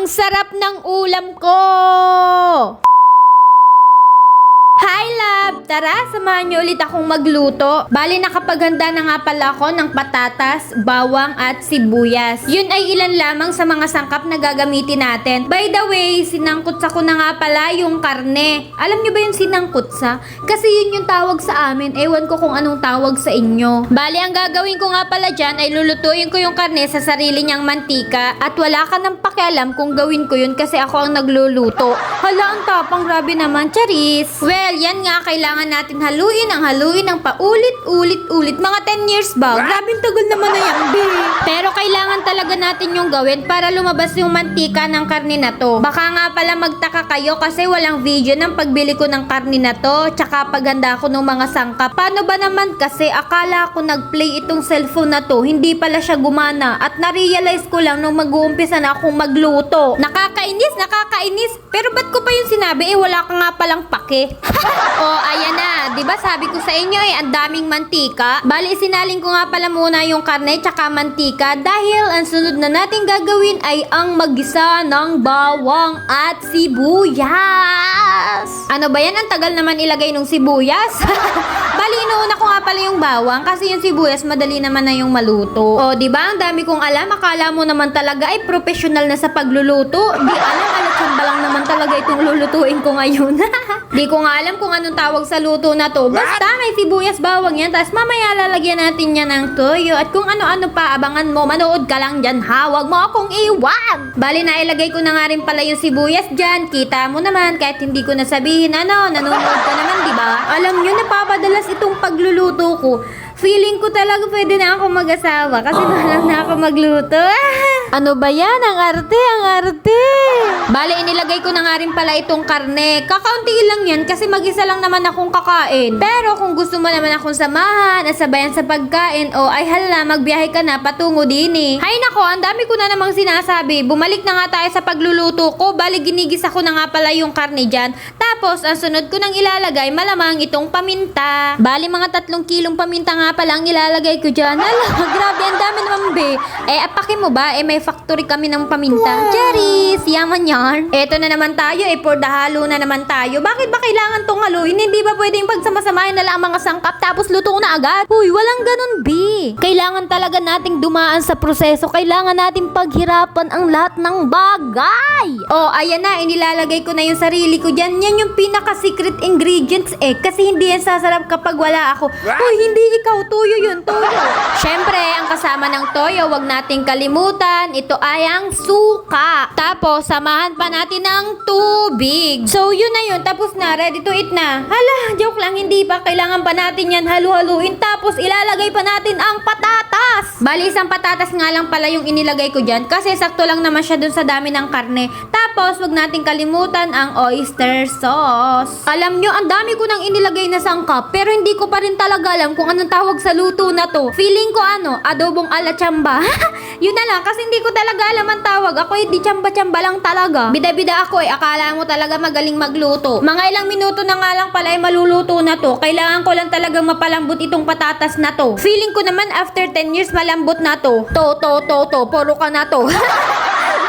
Ang sarap ng ulam ko! Hi love! Tara, samahan niyo ulit akong magluto. Bali, nakapaghanda na nga pala ako ng patatas, bawang at sibuyas. Yun ay ilan lamang sa mga sangkap na gagamitin natin. By the way, sinangkutsa ko na nga pala yung karne. Alam niyo ba yung sinangkutsa? Kasi yun yung tawag sa amin. Ewan ko kung anong tawag sa inyo. Bali, ang gagawin ko nga pala dyan ay lulutuin ko yung karne sa sarili niyang mantika. At wala ka nang pakialam kung gawin ko yun kasi ako ang nagluluto. Hala, ang tapang, grabe naman, charis. Well, yan nga, kailangan natin haluin ng paulit-ulit. Mga 10 years ba? Grabing tagal naman na yan, be. Pero kailangan talaga natin yung gawin para lumabas yung mantika ng karne na to. Baka nga pala magtaka kayo kasi walang video ng pagbili ko ng karne na to, tsaka paghanda ko ng mga sangkap. Paano ba naman kasi akala ko nag-play itong cellphone na to, hindi pala siya gumana. At na-realize ko lang nung mag-uumpisa na akong magluto. Nakakainis. Pero ba't ko pa yung sinabi? Wala ka nga palang pake. Oh, ayan na. 'Di ba sabi ko sa inyo ang daming mantika. Bali, sinalin ko nga pala muna yung karne tsaka mantika dahil ang sunod na natin gagawin ay ang maggisa ng bawang at sibuyas. Ano ba yan? Ang tagal naman ilagay ng sibuyas. Bali, inuuna ko nga pala yung bawang kasi yung sibuyas madali naman na yung maluto. Oh, 'di ba? Ang dami kong alam. Akala mo naman talaga ay professional na sa pagluluto. Di alam, alatsamba lang naman talaga itong lulutuin ko ngayon. Di ko nga alam kung anong tawag sa luto na to. Basta may sibuyas, bawang yan. Tapos mamaya lalagyan natin yan ng toyo. At kung ano-ano pa, abangan mo. Manood ka lang dyan ha. Huwag mo akong iwan. Bali, na ilagay ko na nga rin pala yung sibuyas dyan. Kita mo naman, kahit hindi ko nasabihin, nanonood ka naman, di ba? Alam nyo, napapadalas itong pagluluto ko. Feeling ko talaga pwede na ako mag-asawa kasi malang na ako magluto. Ano ba yan? Ang arte. Bale, inilagay ko na nga rin pala itong karne. Kakaunti lang yan kasi mag-isa lang naman akong kakain. Pero kung gusto mo naman akong samahan at sabayan sa pagkain, ay hala, magbiyahe ka na patungo din eh. Hay nako, ang dami ko na namang sinasabi. Bumalik na nga tayo sa pagluluto ko. Bale, ginigisa ko na nga pala yung karne dyan. Tapos, ang sunod ko nang ilalagay, malamang itong paminta. Bale, mga 3 kilong paminta nga pala ang ilalagay ko dyan. Hala, grabe, ang dami naman be. Apake mo ba? May factory kami ng paminta. Wow. Charis, yaman yan. Eto na naman tayo, for the halo na naman tayo. Bakit ba kailangan tong haluin? Hindi ba pwedeng pagsama-samahin na lang ang mga sangkap tapos luto na agad? Uy, walang ganun be. Kailangan talaga nating dumaan sa proseso. Kailangan nating paghirapan ang lahat ng bagay. Oh, ayan na, inilalagay ko na yung sarili ko dyan. Yan yung pinaka-secret ingredients kasi hindi yan sasarap kapag wala ako. Uy, hindi ikaw, tuyo yun, tuyo. Syempre, ang kasama ng toyo, wag nating kalimutan, ito ay ang suka. Tapos, samahan pa natin ng tubig. So, yun na yun. Tapos na, ready to eat na. Hala, joke lang, hindi pa. Kailangan pa natin yan halu-haluin. Tapos, ilalagay pa natin ang patatas. Bali, isang patatas nga lang pala yung inilagay ko dyan kasi sakto lang naman siya dun sa dami ng karne. Tapos, wag nating kalimutan ang oyster sauce. Alam nyo, ang dami ko nang inilagay na sangkap pero hindi ko pa rin talaga alam kung anong tawag sa luto na to. Feeling ko adobong ala chamba. Yun na lang kasi hindi ko talaga alam ang tawag. Ako hindi chamba-chamba lang talaga. Bida-bida ako akala mo talaga magaling magluto. Mga ilang minuto na nga lang pala ay maluluto na to. Kailangan ko lang talaga mapalambot itong patatas na to. Feeling ko naman after 10 years malambot na to. Puro ka na to.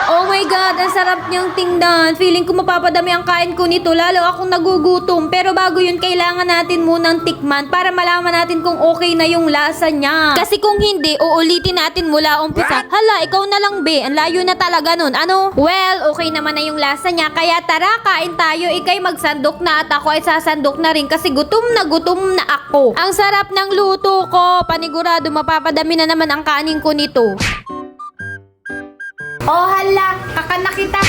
Oh my God, ang sarap niyang tingnan. Feeling ko mapapadami ang kain ko nito, lalo akong nagugutom. Pero bago yun, kailangan natin munang tikman para malaman natin kung okay na yung lasa niya. Kasi kung hindi, uulitin natin mula umpisa. Hala, ikaw na lang be, ang layo na talaga nun. Ano? Well, okay naman na yung lasa niya. Kaya tara, kain tayo. Ikay magsandok na at ako ay sasandok na rin kasi gutom na ako. Ang sarap ng luto ko. Panigurado, mapapadami na naman ang kanin ko nito. Oh hala, kakanak kita.